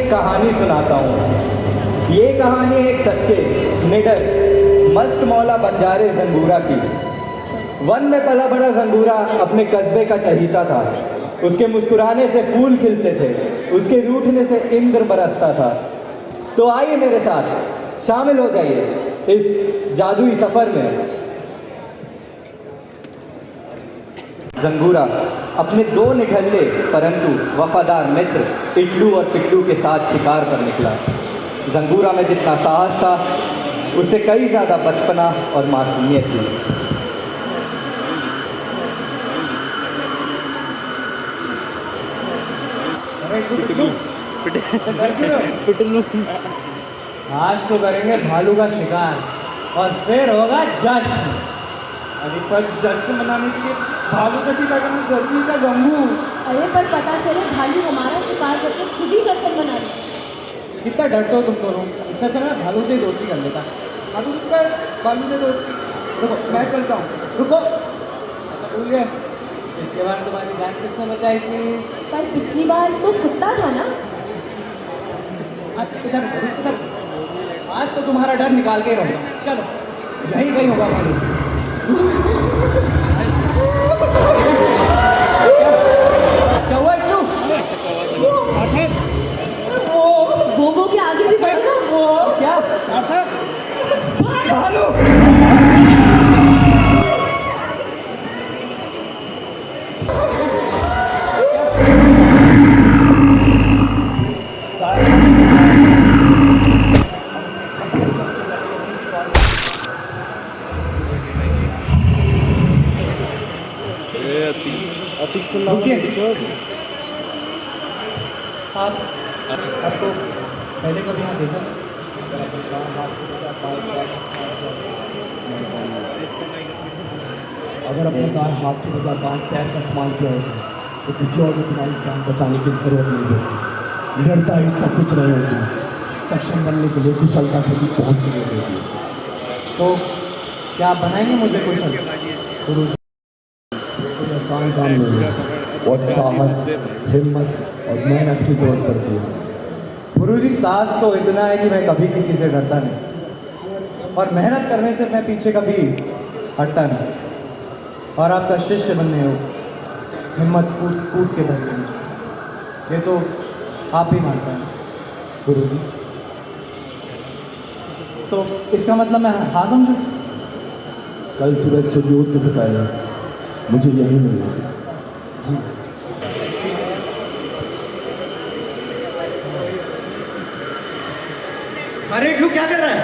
एक कहानी सुनाता हूँ। ये कहानी है एक सच्चे, निडर, मस्त मौला बंजारे जंगूरा की। वन में पला बड़ा जंगूरा अपने कस्बे का चहीता था। उसके मुस्कुराने से फूल खिलते थे, उसके रूठने से इंद्र बरसता था। तो आइए मेरे साथ, शामिल हो जाइए इस जादुई सफर में। जंगूरा अपने दो निठल्ले परंतु वफादार मित्र इट्लू और पिट्लू के साथ शिकार पर निकला। जंगूरा में जितना साहस था, उससे कई ज़्यादा बचपना और मासूमियत थी। पिटलू आज तो करेंगे भालू का शिकार और फिर होगा जश्न। अरे पर जश्न मनाने के लिए भालू का शिकार करना जरूरी था जंगू। अरे पर पता चले भालू हमारा शिकार करके खुद ही जश्न मना ले। कितना डरते हो तुम दोनों। इससे अच्छा ना भालू से ही दोस्ती कर लेता। भालू से दोस्ती। रुको मैं चलता हूँ। रुको भूल गए। इसके बाद तुम्हारी जान किसने बचाई थी? पर पिछली बार तो कुत्ता था ना। इधर आज तो तुम्हारा डर निकाल के ही रहूँगा। चलो यहीं कहीं होगा भालू। क्या हुआ इट्लू? वो के आगे भी बढ़ेगा। वो क्या भालू? आपको पहले कभी यहाँ देखा? अगर अपने दाएं हाथ के बजाय बाएं पैर का इस्तेमाल किया होता तो किसी और में तुम्हारी जान बचाने की जरूरत नहीं होती। निडरता ही सब कुछ नहीं होती। सक्षम बनने के लिए कुशलता की भी बहुत जरूरत होती है। तो क्या आप बनाएंगे मुझे कुशल? कोई आसान काम नहीं है और साहस, हिम्मत और मेहनत की जरूरत पड़ती है। गुरुजी साहस तो इतना है कि मैं कभी किसी से डरता नहीं और मेहनत करने से मैं पीछे कभी हटता नहीं। और आपका शिष्य बनने हो, हिम्मत कूद कूद के बनने मुझे, ये तो आप ही मानते हैं गुरुजी। तो इसका मतलब मैं हाँ समझूं? कल सूरज सूर्योदय से पहले मुझे यही मिलना है। जी। अरे इट्लू क्या कर रहा है?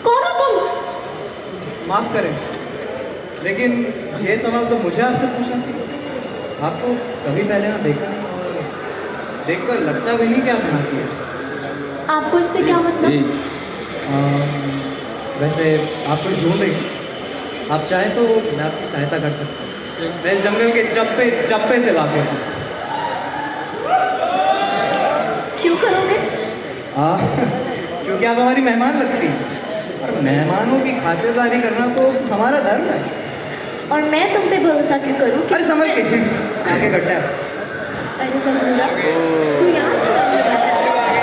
कौन हो तुम? माफ करें, लेकिन ये सवाल तो मुझे आपसे पूछना चाहिए। आपको कभी पहले यहाँ देखा नहीं और देखकर लगता भी नहीं कि आप यहाँ की है। आपको इससे क्या मतलब? वैसे आप कुछ ढूंढ रही हैं? आप चाहें तो मैं आपकी सहायता कर सकता हूँ। मैं इस जंगल के चप्पे से वाकिफ हूँ। क्यों करोगे? क्योंकि आप हमारी मेहमान लगती हैं और मेहमानों की खातिरदारी करना तो हमारा धर्म है। और मैं तुम पे भरोसा क्यों करूं? अरे समझ के आगे गड्ढा है। अरे जंगूरा, तू यहाँ से आने लगा है।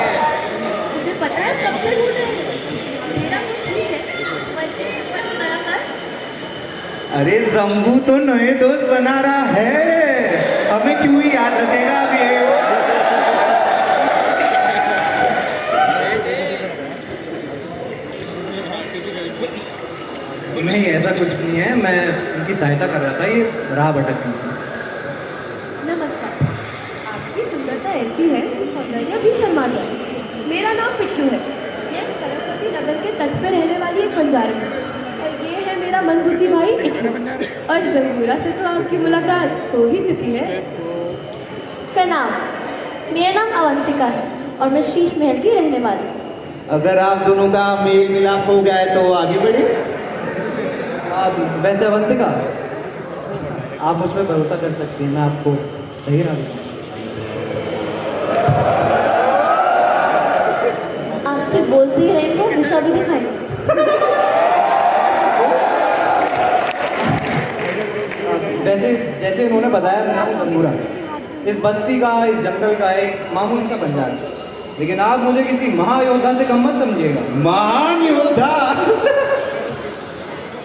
मुझे पता है कब से ढूंढ रहे हैं। मेरा तो ठीक है, वैसे मत मना कर। अरे जंबू तो नए दोस्त बना रहा है, हमें क्यों ही याद रखेगा अब ये। नहीं ऐसा कुछ नहीं है, मैं उनकी सहायता कर रहा था, ये राह भटक गई थी। नमस्कार। आपकी सुंदरता ऐसी है कि सौंदर्य भी शर्मा जाए। मेरा नाम पिट्लू है। मैं सरस्वती नगर के तट पर रहने वाली एक बंजारी हूँ और ये है मेरा मनबुद्धि भाई इट्लू। और जंगूरा से तो आपकी मुलाकात हो ही चुकी है। प्रणाम, मेरा नाम अवंतिका है और मैं शीश महल की रहने वाली हूँ। अगर आप दोनों का मेल मिलाप हो गया है तो आगे बढ़े। आप वैसे अवंतिका, आप मुझ पर भरोसा कर सकती हैं, मैं आपको सही राह दूँगा। आपसे बोलते ही रहेंगे, दिशा भी दिखाएंगे। वैसे जैसे इन्होंने बताया, मैं हूँ जंगूरा इस बस्ती का, इस जंगल का एक मामूली सा बंजारा। लेकिन आप मुझे किसी महायोद्धा से कम मत समझिएगा। महान योद्धा।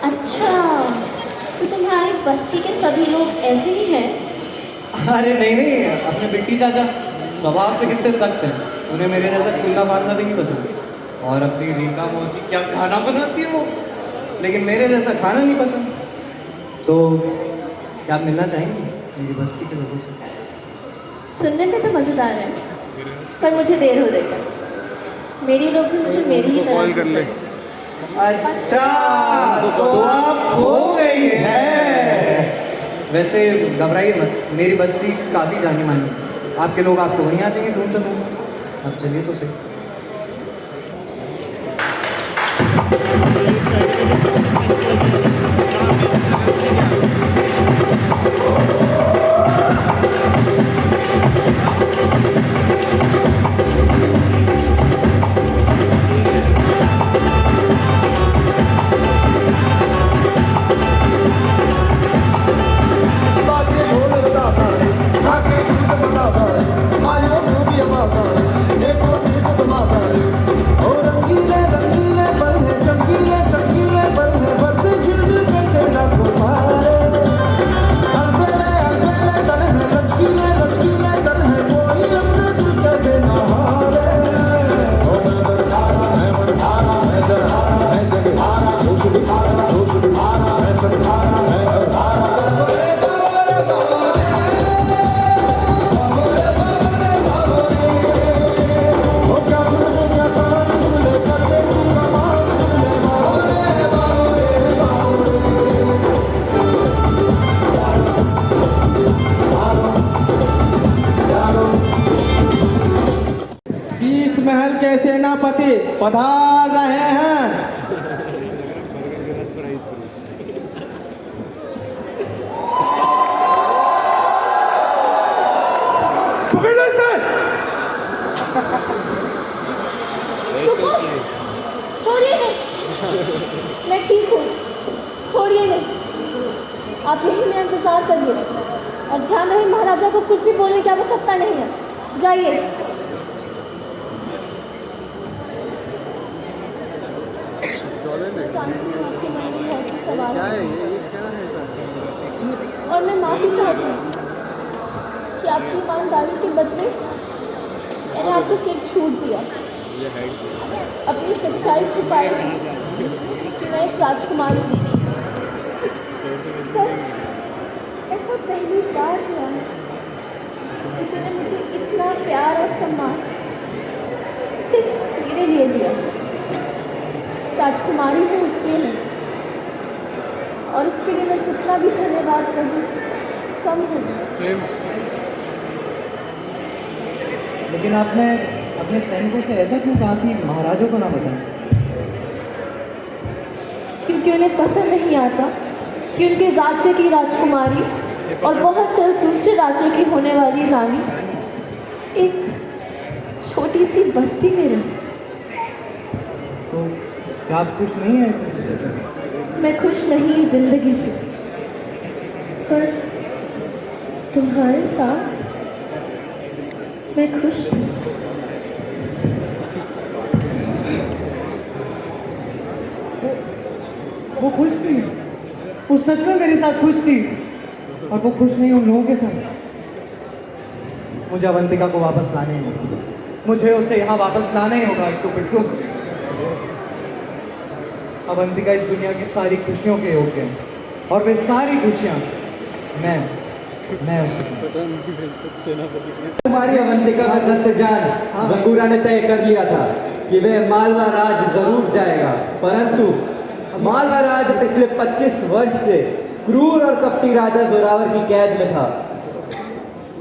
अच्छा, तो तुम्हारी बस्ती के सभी लोग ऐसे ही हैं? अरे नहीं नहीं, अपने बिट्टी चाचा स्वभाव से कितने सख्त हैं। उन्हें मेरे जैसा कुल्ला बांधना भी नहीं पसंद। और अपनी रीका मौसी क्या खाना बनाती है वो, लेकिन मेरे जैसा खाना नहीं पसंद। तो क्या आप मिलना चाहेंगे मेरी बस्ती के लोगों से? सुनने में तो मज़ेदार है, पर मुझे देर हो रही है। मेरी लोग भी मुझे मेरी ही तरह कर ले। अच्छा, तो आप हो गई है। वैसे घबराइए मत, मेरी बस्ती काफ़ी जानी मानी है। आपके लोग आपको वहीं आ जाएंगे ढूंढते ढूंढते। अब चलिए तो सही। बाजे ढोल बजा सारे, आगे गीत बजा सारे, आयो खूबी आवाज़ सारे, देखो देखो तमाशा रे। ओ रंगीले रंगीले पल हैं, चमकीले चमकीले पल हैं, बरसे झिलमिल करके लाखों तारे। अलबेले अलबेले तन हैं, लचकीले लचकीले तन हैं, कोई अपने दिल कैसे ना हारे। ओ मैं बरधारा, मैं जरहारा, मैं जगहारा, जोश बिहारा, मैं सरदारा, मैं अवधारा। शीश महल के सेनापति पधार रहे हैं। पकड़ो इसे। छोड़िए नहीं, मैं ठीक हूँ, छोड़िए नहीं। आप यहीं मेरा इंतजार करिए और ध्यान रहे महाराजा को कुछ भी बोलने की आवश्यकता नहीं है। जाइए। जानती हूँ आपके मन में बहुत सी सवाल है और मैं माफ़ी चाहती हूँ कि आपकी ईमानदारी के बदले मैंने आपको सिर छूट दिया, अपनी सच्चाई छुपाई कि मैं एक राजकुमारी थी। पर ऐसा पहली बार हुआ है किसी ने मुझे इतना प्यार और सम्मान सिर्फ मेरे लिए दिया। राजकुमारी हूँ इसलिए नहीं, और इसके लिए मैं जितना भी धन्यवाद करूँ कम होगा। लेकिन आपने अपने सैनिकों से ऐसा क्यों कहा कि महाराजों को ना बताएं? क्योंकि उन्हें पसंद नहीं आता कि उनके राज्य की राजकुमारी और बहुत जल्द दूसरे राज्य की होने वाली रानी एक छोटी सी बस्ती में रहे। तो क्या आप खुश नहीं हैं इस वजह से? मैं खुश नहीं जिंदगी से, पर तुम्हारे साथ मैं खुश हूँ। वो खुश थी, वो सच में मेरे साथ खुश थी, और वो खुश नहीं उन लोगों के साथ। मुझे अवंतिका को वापस लाना ही होगा, मुझे उसे यहाँ वापस लाना ही होगा। इट्टू पिट्टू, अवंतिका इस दुनिया की सारी खुशियों के योग्य है, और वे सारी खुशियाँ मैं उसे तुम्हारी अवंतिका का सत्य जान जंगूरा ने तय कर लिया था कि वह मालवा राज जरूर जाएगा, परंतु मालवा राज पिछले 25 वर्ष से क्रूर और कपटी राजा जोरावर की कैद में था।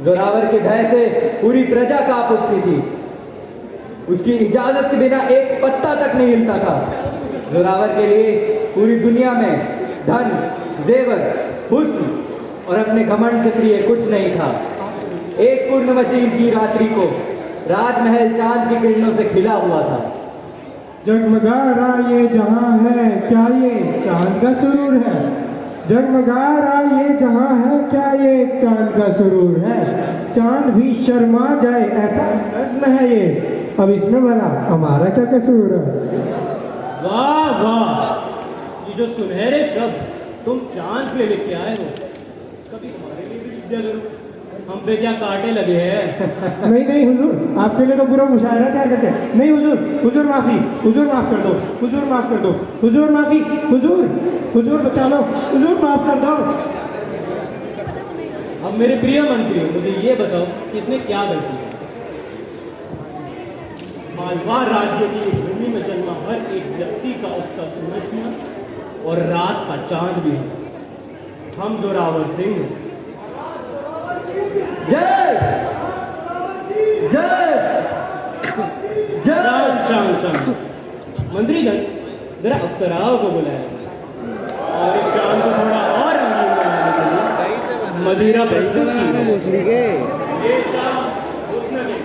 जोरावर के भय से पूरी प्रजा कांप उठती थी। उसकी इजाजत के बिना एक पत्ता तक नहीं हिलता था। जोरावर के लिए पूरी दुनिया में धन, जेवर, हुस्न और अपने घमंड से प्रिय कुछ नहीं था। एक पूर्णवशी की रात्रि को राजमहल चांद की किरणों से खिला हुआ था। जगमगा रहा ये जहां है, क्या ये चांद का सुरूर है? जगमगा रहा ये जहां है, क्या ये एक चांद का सुरूर है? चांद भी शर्मा जाए ऐसा नज्म है ये, अब इसमें भला हमारा क्या कसूर है? वाह वाह, ये जो सुनहरे शब्द तुम चांद पे लेके आए हो, कभी हमारे लिए भी लिख दिया करो, हम पे क्या कांटे लगे हैं। नहीं नहीं हुजूर, आपके लिए तो पूरा मुशायरा तैयार करते हैं। नहीं हुजूर, हुजूर माफी, हुजूर माफ कर दो, हुजूर माफ कर दो, हुजूर माफी, हुजूर, हुजूर बचा लो, हुजूर माफ कर दो। अब मेरे प्रिय मंत्री, मुझे ये बताओ कि इसने क्या गलती की? मालवा राज्य की भूमि में जन्मा हर एक व्यक्ति का उगता सूरज भी है और रात का चांद भी है। हम जोरावर सिंह हैं। जय जय जय। शांत शांत शांत। मंत्री जन, जरा अप्सराओं को बुलाया और इस शाम को थोड़ा और रंगीन बनाने के लिए मदिरा प्रस्तुत की है। ये शाम हुस्न की।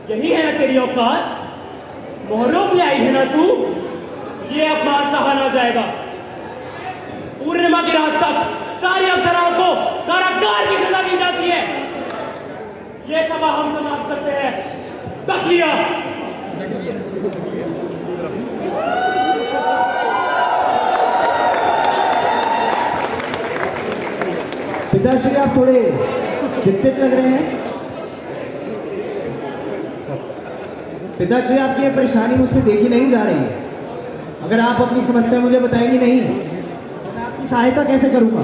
यही है ना तेरी औकात? मोहरों के लिए आई है ना तू? ये अपमान सहा ना जाएगा। पूर्णिमा की रात तक सारी अप्सराओं को कारागार की सजा दी जाती है। ये सभा हम समाप्त करते हैं। तकलिया। पिताश्री, आप थोड़े चिंतित लग रहे हैं। पिताश्री, आपकी ये परेशानी मुझसे देखी नहीं जा रही है। अगर आप अपनी समस्या मुझे बताएंगी नहीं तो मैं आपकी सहायता कैसे करूंगा?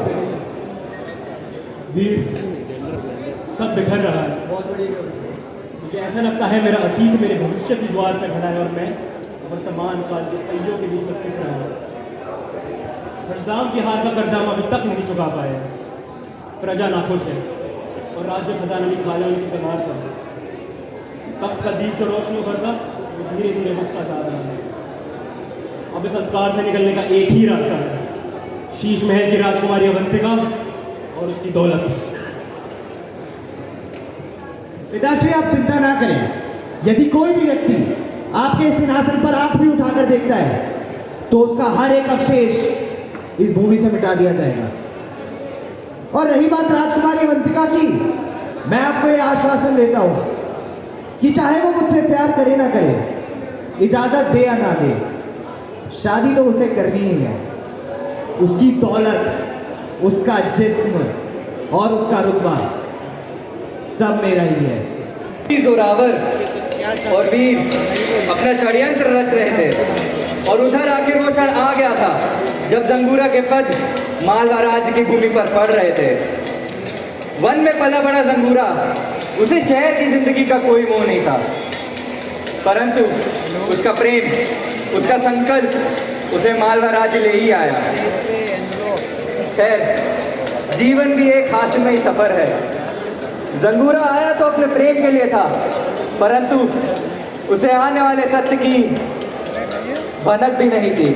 वीर, सब बिखर रहा है। मुझे ऐसा लगता है मेरा अतीत मेरे भविष्य की द्वार पर खड़ा है और मैं वर्तमान काल के पहियों के बीच में पिस रहा हूँ। हरदाम की हार का कर्जा हम अभी तक नहीं चुका पाए हैं। प्रजा नाखुश है और राज्य खजाना भी खाला उनकी दीवार पर है। तख्त का दीप जो रोशनी भरता वो धीरे धीरे बुझता जा रहा है। अब इस अंधकार से निकलने का एक ही रास्ता है, शीश महल की राजकुमारी अवंतिका और उसकी दौलत। पिताश्री, आप चिंता ना करें। यदि कोई भी व्यक्ति आपके सिंहासन पर आंख भी उठाकर देखता है तो उसका हर एक अवशेष इस भूमि से मिटा दिया जाएगा। और रही बात राजकुमारी अवंतिका की, मैं आपको यह आश्वासन देता हूं कि चाहे वो मुझसे प्यार करे ना करे, इजाजत दे या ना दे, शादी तो उसे करनी ही है। उसकी दौलत, उसका जिस्म और उसका रुतबा सब मेरा ही है। जोरावर और वीर अपना षड्यंत्र रच रहे थे। और उधर आखिर वो क्षण आ गया था जब जंगूरा के पद मालवा राज्य की भूमि पर पड़ रहे थे। वन में पला बड़ा जंगूरा, उसे शहर की जिंदगी का कोई मोह नहीं था, परंतु उसका प्रेम, उसका संकल्प उसे मालवा राज्य ले ही आया। खैर, जीवन भी एक हास्यमय सफर है। जंगूरा आया तो अपने प्रेम के लिए था, परंतु उसे आने वाले सत्य की भनक भी नहीं थी।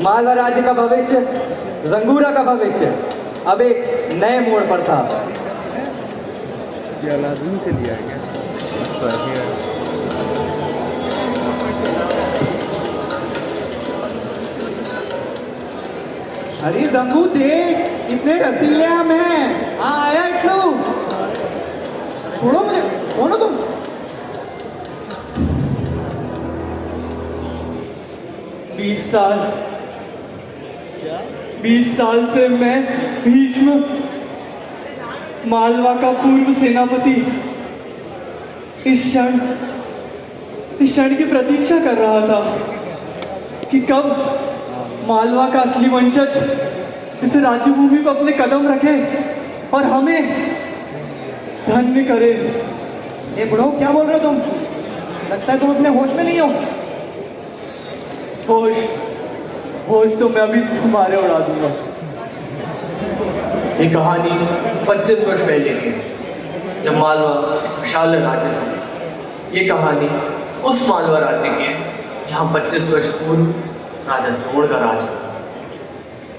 मालवा राज्य का भविष्य, जंगूरा का भविष्य अब एक नए मोड़ पर था। से लिया गया तो ऐसे अरे जंगू देख, कितने रसीले आम हैं। हाँ आया इट्लू, छोड़ो मुझे। कौन हो तुम? बीस साल से मैं भीष्म, मालवा का पूर्व सेनापति, इस क्षण की प्रतीक्षा कर रहा था कि कब मालवा का असली वंशज इस राज्य भूमि पर अपने कदम रखे और हमें धन्य करे। ये बुढ़ो क्या बोल रहे हो तुम? लगता है तुम अपने होश में नहीं हो। होश तो मैं अभी तुम्हारे उड़ा दूंगा। ये कहानी 25 वर्ष पहले की है, जब मालवा एक खुशहाल राज्य था। ये कहानी उस मालवा राज्य की है जहाँ 25 वर्ष पूर्व राजा द्रोण का राज था।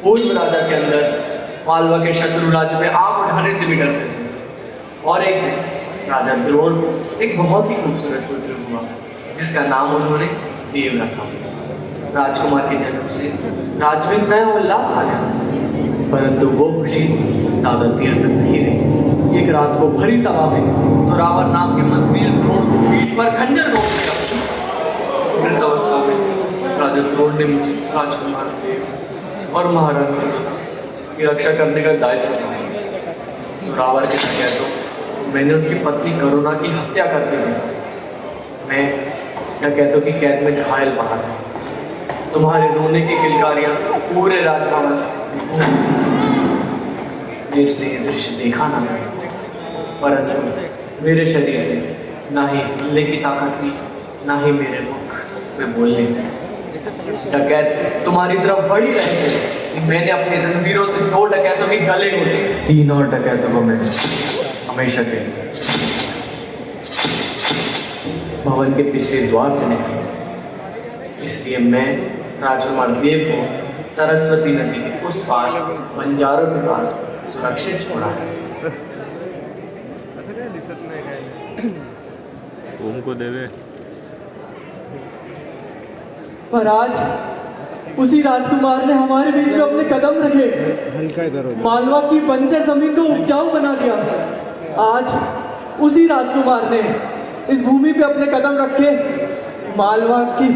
पूर्व राजा के अंदर मालवा के शत्रु राज्य में आग उठाने से भी डरते थे। और एक दिन राजा द्रोण को एक बहुत ही खूबसूरत पुत्र हुआ, जिसका नाम उन्होंने देव रखा। राजकुमार के जन्म से राज्य में नया उल्लास आ गया, परंतु वो खुशी ज्यादा देर तक नहीं रही। एक रात को भरी सभा में जोरावर नाम के मंत्री द्रोण को पीठ पर खंजर घोंप दिया। मृत अवस्था में राजा द्रोण ने मुझे राजकुमार देव और महारानी की रक्षा करने का दायित्व सौंपा। जोरावर के कहे तो मैंने उनकी पत्नी करुणा की हत्या कर दी थी। मैं डकैतों की कैद में घायल पड़ा था। तुम्हारे रोने की किलकारियां पूरे राजभवन मेरे से ये दृश्य देखा ना, परंतु मेरे शरीर में ना ही हिलने की ताकत थी, ना ही मेरे मुख में बोलने की। डकैत तुम्हारी तरफ बढ़ी रहे थे, मैंने अपनी जंजीरों से 2 डकैतों के गले घोटे। 3 और डकैतों को मैंने हमेशा के भवन के पिछले द्वार से निकाला। इसलिए मैं राजकुमार देव को सरस्वती नदी के उस पार बंजारों के पास सुरक्षित छोड़ा है। उनको देवे पर आज उसी राजकुमार ने हमारे बीच में अपने कदम रखे, मालवा की बंजर जमीन को उपजाऊ बना दिया। आज उसी राजकुमार ने इस भूमि पे अपने कदम रखे मालवा की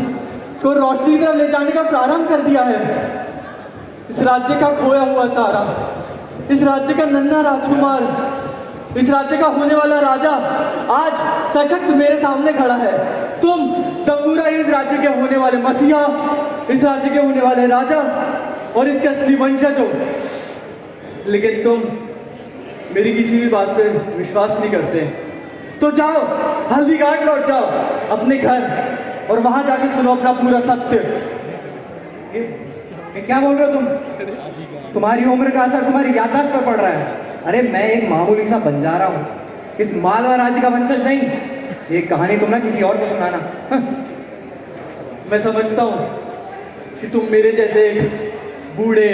को रोशनी तरफ ले जाने का प्रारंभ कर दिया है। इस राज्य का खोया हुआ तारा, इस राज्य का नन्हा राजकुमार, इस राज्य का होने वाला राजा आज सशक्त मेरे सामने खड़ा है। तुम जंगूरा इस राज्य के होने वाले मसीहा, इस राज्य के होने वाले राजा और इसके असली वंशज हो। लेकिन तुम मेरी किसी भी बात पे विश्वास नहीं करते, तो जाओ हल्दी घाट लौट जाओ अपने घर और वहां जाके सुनो अपना पूरा सत्य। ये क्या बोल रहे हो तुम? तुम्हारी उम्र का असर तुम्हारी याददाश्त पर पड़ रहा है। अरे मैं एक मामूली सा बंजारा हूँ, इस मालवा राज्य का वंशज नहीं। ये कहानी तुम ना किसी और को सुनाना। मैं समझता हूँ कि तुम मेरे जैसे एक बूढ़े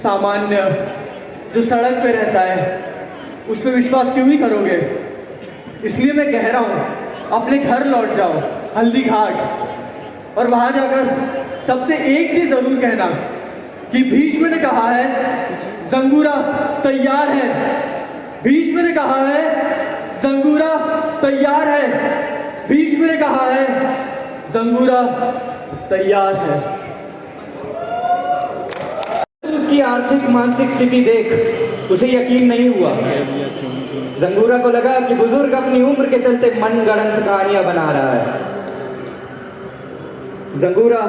सामान्य जो सड़क पे रहता है उस पर विश्वास क्यों ही करोगे। इसलिए मैं कह रहा हूँ अपने घर लौट जाओ हल्दी घाट, और वहां जाकर सबसे एक चीज जरूर कहना कि भीष्म ने कहा है जंगूरा तैयार है। भीष्म ने कहा है जंगूरा तैयार है। भीष्म ने कहा है जंगूरा तैयार है। उसकी आर्थिक मानसिक स्थिति देख उसे यकीन नहीं हुआ। जंगूरा को लगा कि बुजुर्ग अपनी उम्र के चलते मनगढ़ंत कहानियां बना रहा है। जंगूरा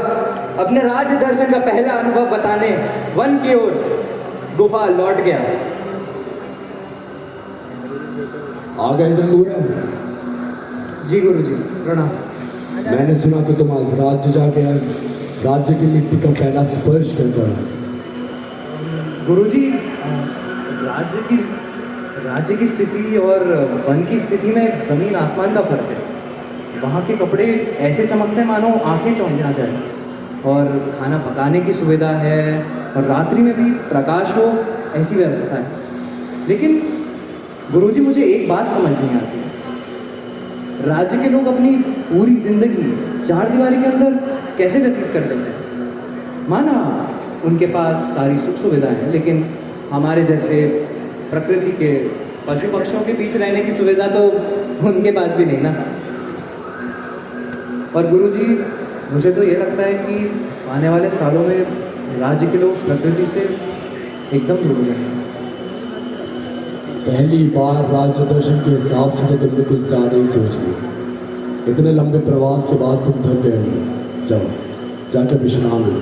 अपने राज्य दर्शन का पहला अनुभव बताने वन की ओर गुफा लौट गया। आ गए जंगूरा? जी गुरुजी, प्रणाम। मैंने सुना कि तुम आज राज्य जाके आए। राज्य की मिट्टी का पहला स्पर्श कैसा है? गुरुजी, राज्य की स्थिति और वन की स्थिति में जमीन आसमान का फर्क है। वहाँ के कपड़े ऐसे चमकते हैं मानो आंखें चौंध आ जाए, और खाना पकाने की सुविधा है, और रात्रि में भी प्रकाश हो ऐसी व्यवस्था है। लेकिन गुरुजी, मुझे एक बात समझ नहीं आती, राज्य के लोग अपनी पूरी जिंदगी चार दीवारी के अंदर कैसे व्यतीत कर लेते हैं? माना उनके पास सारी सुख सुविधाएं हैं, लेकिन हमारे जैसे प्रकृति के पशु पक्षियों के बीच रहने की सुविधा तो उनके पास भी नहीं ना। और गुरुजी, मुझे तो ये लगता है कि आने वाले सालों में राज्य के लोग प्रकृति से एकदम दूर हो जाएंगे। पहली बार राज्य दर्शन के हिसाब से तो तुमने कुछ ज़्यादा ही सोच लिया। इतने लंबे प्रवास के बाद तुम थक गए हो। जाओ जाके विश्राम लो,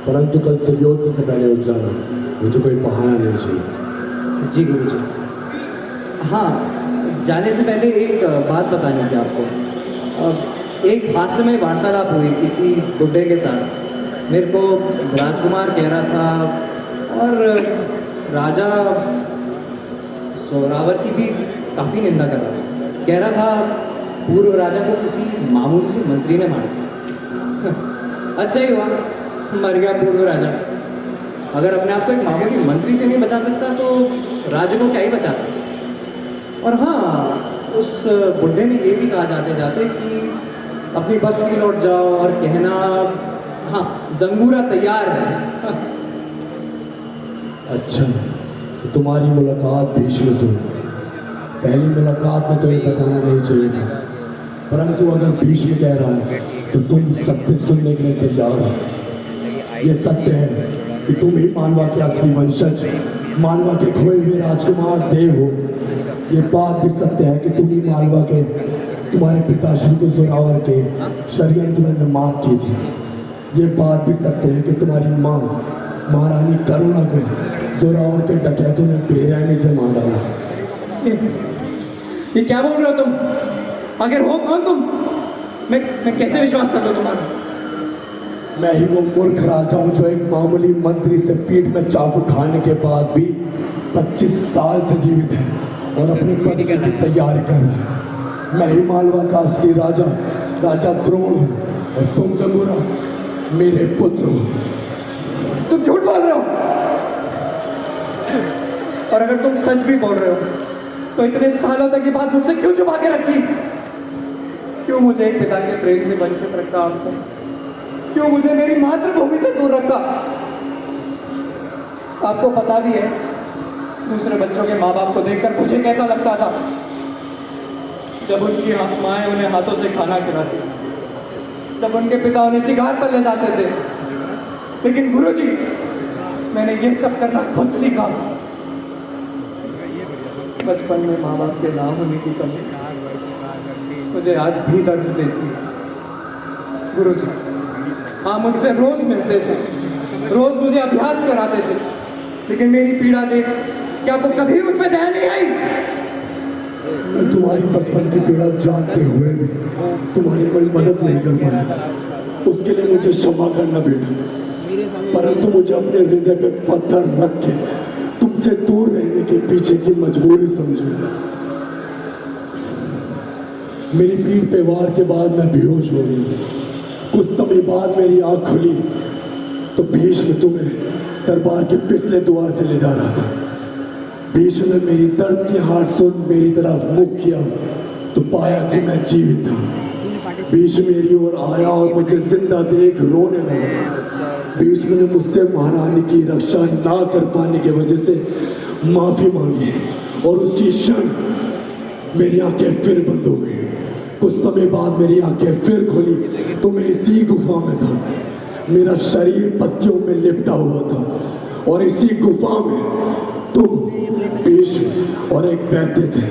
परंतु कल सूर्योदय से पहले उठ जाना। मुझे कोई बहाना नहीं चाहिए। जी गुरुजी। हाँ, जाने से पहले एक बात बतानी थी आपको। एक हास्यमय वार्तालाप हुई किसी बुड्ढे के साथ। मेरे को राजकुमार कह रहा था, और राजा सोरावर की भी काफ़ी निंदा कर रहा था। कह रहा था पूर्व राजा को किसी मामूली से मंत्री ने मार दिया। अच्छा ही हुआ मर गया पूर्व राजा। अगर अपने आप को एक मामूली मंत्री से नहीं बचा सकता तो राज्य को क्या ही बचाता। और हाँ, उस बुड्ढे ने ये भी कहा जाते जाते कि अपनी बस्ती लौट जाओ और कहना, हाँ, जंगूरा तैयार है। अच्छा, तो तुम्हारी मुलाकात भीष्म से हुई। पहली मुलाकात में तुम्हें बताना नहीं चाहिए था, परंतु अगर भीष्म कह रहा है तो तुम सत्य सुनने के लिए तैयार हो। ये सत्य है कि तुम ही मालवा के असली वंशज, मालवा के खोए हुए राजकुमार देव हो। ये बात भी सत्य है कि तुम ही मालवा के तुम्हारे पिताश्री को जोरावर के षड्यंत्र में मात की थी। ये बात भी सत्य है कि तुम्हारी माँ महारानी करुणा को जोरावर के डकैतों ने बेरहमी से मार डाला। ये क्या बोल रहे हो तुम? अगर हो कौन तुम? मैं कैसे विश्वास कर लूँ तुम्हारा? मैं ही वो मूर्ख राजा हूँ जो एक मामूली मंत्री से पीठ में चाकू खाने के बाद भी 25 साल से जीवित है और अपने पद की तैयारी कर रहा है। मैं ही मालवा का असली राजा, राजा द्रोण हूँ, और तुम जंगूरा मेरे पुत्र हो। तुम झूठ बोल रहे हो, और अगर तुम सच भी बोल रहे हो तो इतने सालों तक ये बात मुझसे क्यों छुपा के रखी? क्यों मुझे एक पिता के प्रेम से वंचित रखा आपको? क्यों मुझे मेरी मातृभूमि से दूर रखा? आपको पता भी है दूसरे बच्चों के माँ बाप को देखकर मुझे कैसा लगता था जब उनकी माएँ उन्हें हाथों से खाना खिलाती, जब उनके पिता उन्हें शिकार पर ले जाते थे। लेकिन गुरुजी, मैंने ये सब करना खुद सीखा। बचपन में माँ बाप के ना होने की कमी मुझे आज भी दर्द देती है। गुरुजी, हाँ, मुझसे रोज मिलते थे, रोज मुझे अभ्यास कराते थे, लेकिन मेरी पीड़ा देख क्या आपको कभी मुझ पे दया नहीं आई? मैं तुम्हारी बचपन की पीड़ा जानते हुए भी तुम्हारी कोई मदद नहीं कर पाया। उसके लिए मुझे क्षमा करना बेटा, परंतु मुझे अपने हृदय पे पत्थर रख के तुमसे दूर रहने के पीछे की मजबूरी समझो। मेरी पीठ पे वार के बाद मैं बेहोश हो गई। कुछ समय बाद मेरी आंख खुली तो भीष्म तुम्हें दरबार के पिछले द्वार से ले जा रहा था। भीष्म ने मेरी दर्द की हार सुन मेरी तरफ मुख किया तो पाया कि मैं जीवित था। भीष्म मेरी ओर आया और मुझे जिंदा देख रोने लगा। भीष्म ने मुझसे महारानी की रक्षा ना कर पाने की वजह से माफी मांगी और उसी क्षण मेरी आंखें फिर बंद हो गई। कुछ समय बाद मेरी आंखें फिर खुली तो मैं इसी गुफा में था। मेरा शरीर पत्तियों में लिपटा हुआ था और इसी गुफा में तुम, भीष्म और एक वैद्य थे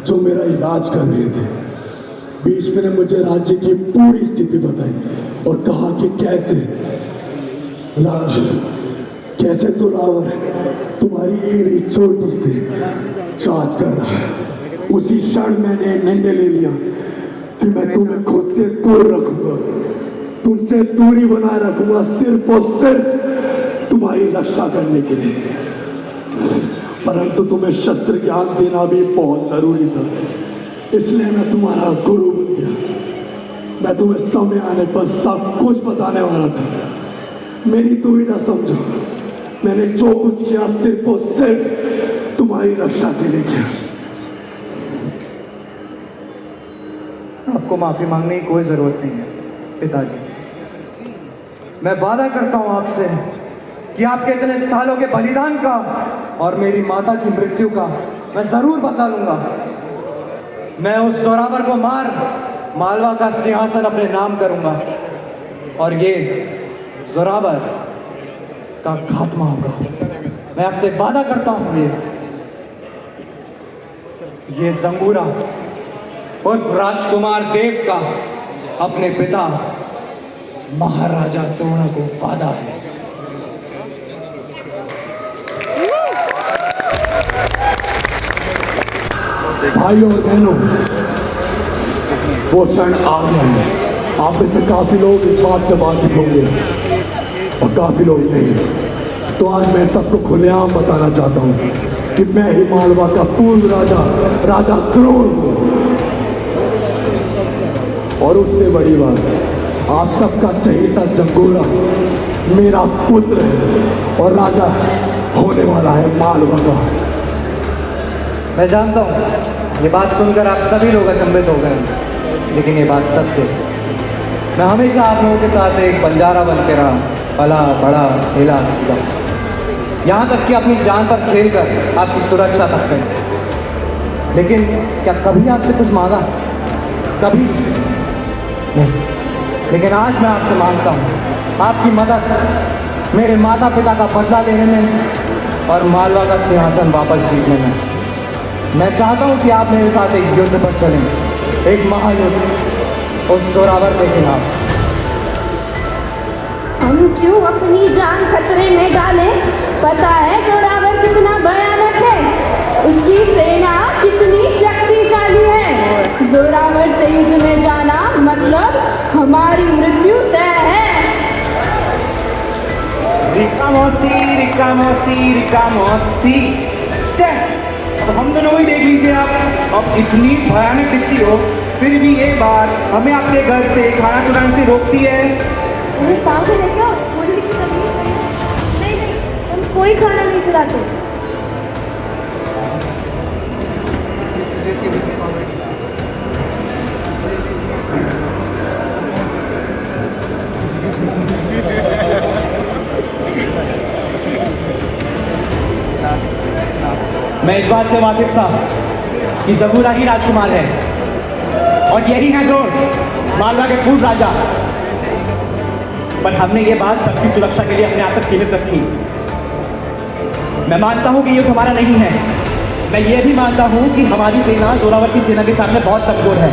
जो मेरा इलाज कर रहे थे। भीष्म ने मुझे राज्य की पूरी स्थिति बताई और कहा कि कैसे जोरावर तुम्हारी एड़ी चोटी से चार्ज कर रहा है। उसी क्षण मैंने निर्णय ले लिया कि मैं तुम्हें खुद से दूर रखूंगा, तुमसे दूरी बनाए रखूंगा, सिर्फ और सिर्फ तुम्हारी रक्षा करने के लिए। परंतु तुम्हें शस्त्र ज्ञान देना भी बहुत जरूरी था, इसलिए मैं तुम्हारा गुरु बन गया। मैं तुम्हें समय आने पर सब कुछ बताने वाला था। मेरी दुविधा समझो, मैंने जो कुछ किया सिर्फ और सिर्फ तुम्हारी रक्षा के लिए किया। आपको माफी मांगने की कोई जरूरत नहीं है पिताजी। मैं वादा करता हूं आपसे कि आपके इतने सालों के बलिदान का और मेरी माता की मृत्यु का मैं जरूर बदला लूंगा। मैं उस जोरावर को मार मालवा का सिंहासन अपने नाम करूंगा और ये जोरावर का खात्मा होगा। मैं आपसे वादा करता हूं ये जंगूरा और राजकुमार देव का अपने पिता महाराजा द्रोण को वादा है। भाइयों और बहनों, वो क्षण आ गया है। आप में से काफी लोग इस बात से वाकिफ होंगे और काफी लोग नहीं। तो आज मैं सबको खुलेआम बताना चाहता हूँ कि मैं ही मालवा का पूर्व राजा राजा द्रोण हूँ। और उससे बड़ी बात, आप सबका चहेता जंगूरा मेरा पुत्र है और राजा होने वाला है मालवा का। मैं जानता हूँ ये बात सुनकर आप सभी लोग अचंभित हो गए, लेकिन ये बात सत्य है। मैं हमेशा आप लोगों के साथ एक बंजारा बन के रहा, पला बड़ा खेला कूदा, यहाँ तक कि अपनी जान पर खेलकर आपकी सुरक्षा तक करी। लेकिन क्या कभी आपसे कुछ मांगा? कभी नहीं। लेकिन आज मैं आपसे मांगता हूँ आपकी मदद, मेरे माता पिता का बदला लेने में और मालवा का सिंहासन वापस जीतने में। मैं चाहता हूँ कि आप मेरे साथ एक युद्ध पर चलें, एक महायुद्ध उस जोरावर के खिलाफ। हम क्यों अपनी जान खतरे में डालें? पता है जोरावर कितना भयानक है, उसकी सेना कितनी शक्तिशाली है। जोरावर से युद्ध में जाना मतलब हमारी मृत्यु तय है। रिका मौसी, रिका मौसी, रिका मौसी। अब हम दोनों ही देख लीजिए आप, अब इतनी भयानक दिखती हो फिर भी ये बात हमें आपके घर से खाना चुराने से रोकती है। अरे पागल है क्या? बोलने की तमीज नहीं है। नहीं नहीं, हम कोई खाना नहीं चुराते। मैं इस बात से वाकिफ था कि जंगूरा ही राजकुमार है और यही है द्रोण, मालवा के पूर्व राजा। पर हमने ये बात सबकी सुरक्षा के लिए अपने आप तक सीमित रखी। मैं मानता हूं कि युद्ध हमारा नहीं है। मैं ये भी मानता हूं कि हमारी सेना जोरावर की सेना के सामने बहुत कमजोर है।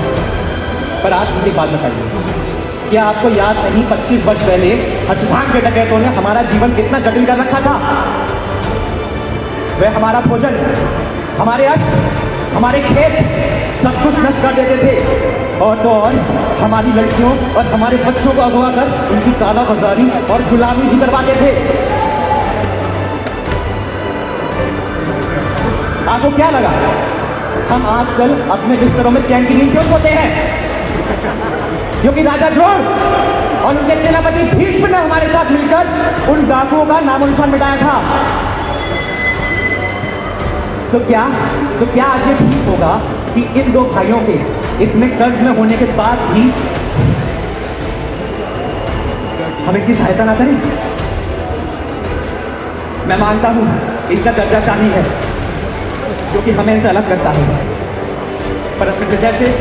पर आप मुझे एक बात बताइए, क्या आपको याद नहीं 25 वर्ष पहले हर्षभाग के डकैतों ने हमारा जीवन कितना जटिल कर रखा था? वे हमारा भोजन, हमारे अस्त्र, हमारे खेत सब कुछ नष्ट कर देते थे और तो और हमारी लड़कियों और हमारे बच्चों को अगवा कर उनकी काला बाजारी और गुलामी भी करवाते थे। आपको क्या लगा हम आजकल अपने बिस्तरों में चैन की नींद क्यों सोते हैं? क्योंकि राजा द्रोण और उनके सेनापति भीष्म ने हमारे साथ मिलकर उन डाकुओं का नामो निशान मिटाया था। तो क्या आज ये ठीक होगा कि इन दो भाइयों के इतने कर्ज में होने के बाद भी हम इनकी सहायता ना करें? मैं मानता हूं इनका दर्जा शाही है क्योंकि हमें इनसे अलग करता है, पर अपने हृदय से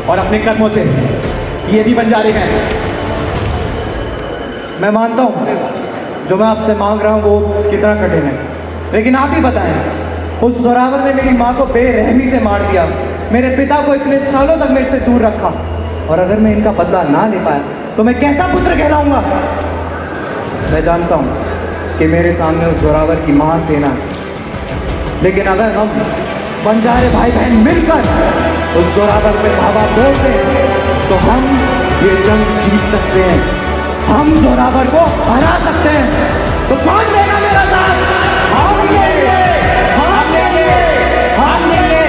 और अपने कर्मों से ये भी बंजारे हैं। मैं मानता हूँ जो मैं आपसे मांग रहा हूँ वो कितना कठिन है, लेकिन आप ही बताएं, उस जोरावर ने मेरी माँ को बेरहमी से मार दिया मेरे पिता को इतने सालों तक मेरे से दूर रखा, और अगर मैं इनका बदला ना ले पाया तो मैं कैसा पुत्र कहलाऊंगा? मैं जानता हूँ कि मेरे सामने उस जोरावर की महासेना है, लेकिन अगर हम बंजारे भाई बहन मिलकर उस जोरावर पे धावा बोल दें तो हम ये जंग जीत सकते हैं, हम जोरावर को हरा सकते हैं। तो कौन देगा मेरा साथ? हम देंगे, हम देंगे, हम देंगे।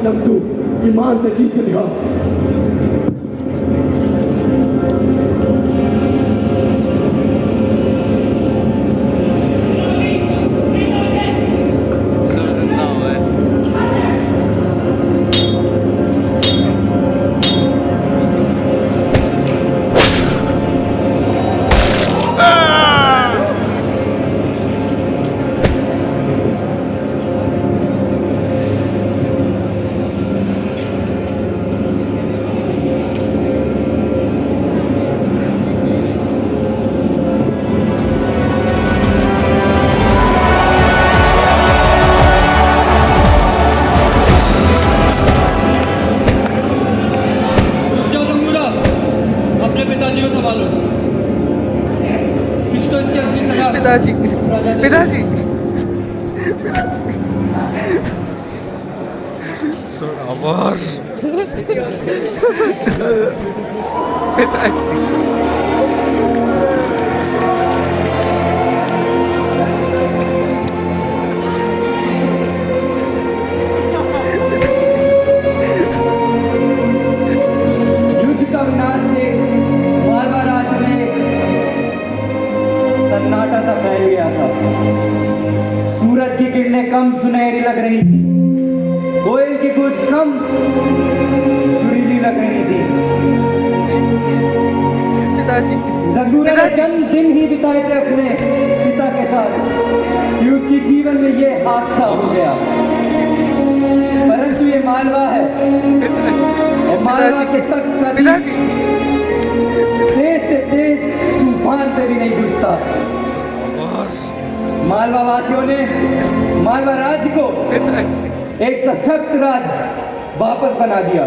जंग तू ईमान से जीत के दिखा। पिताजी पिताजी पिताजी युद्ध का विनाश देख मालवा राज्य में सन्नाटा सा फैल गया था। सूरज की किरणें कम सुनहरी लग रही थी, कोयल की गूंज कम सुरीली लग रही थी। पिताजी जंगूरा ने चंद दिन ही बिताए थे अपने पिता के साथ कि उसकी जीवन में ये हादसा हो गया। परंतु ये मालवा है और मालवा के तक का पिताजी तेज से तेज तूफान से भी नहीं जूझता। मालवा वासियों ने मालवा राज्य को एक सशक्त राज्य वापस बना दिया।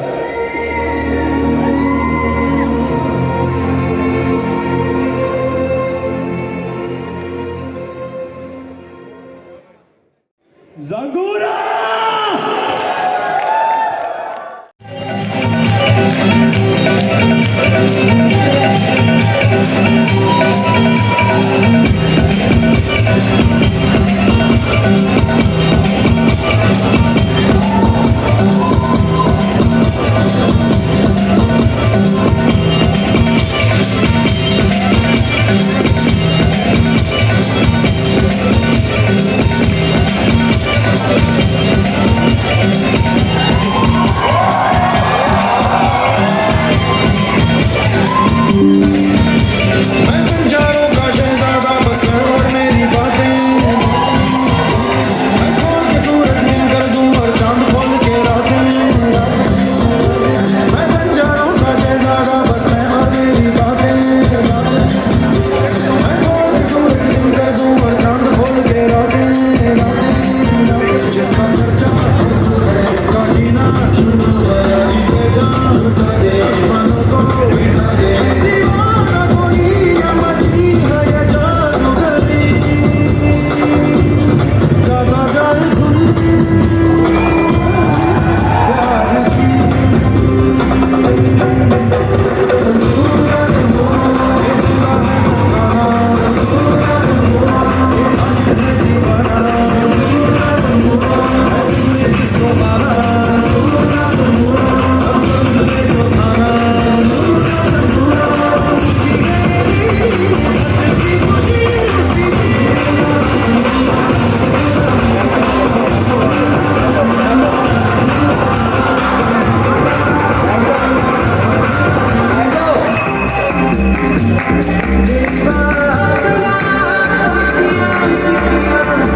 जंगूरा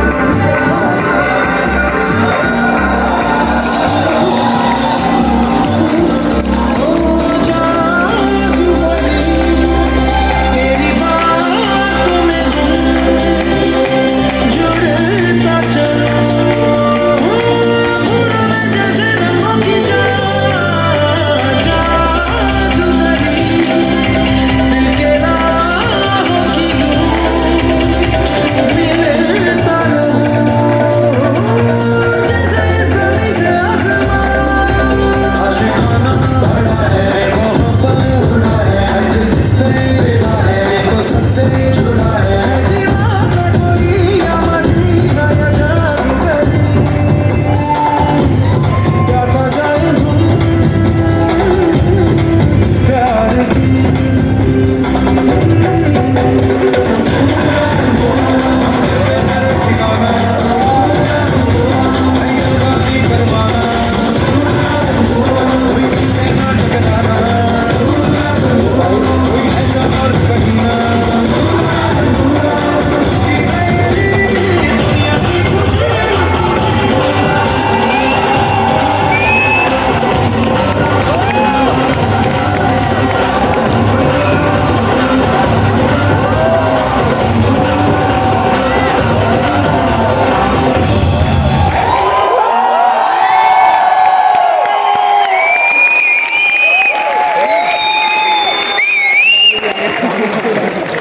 Bye.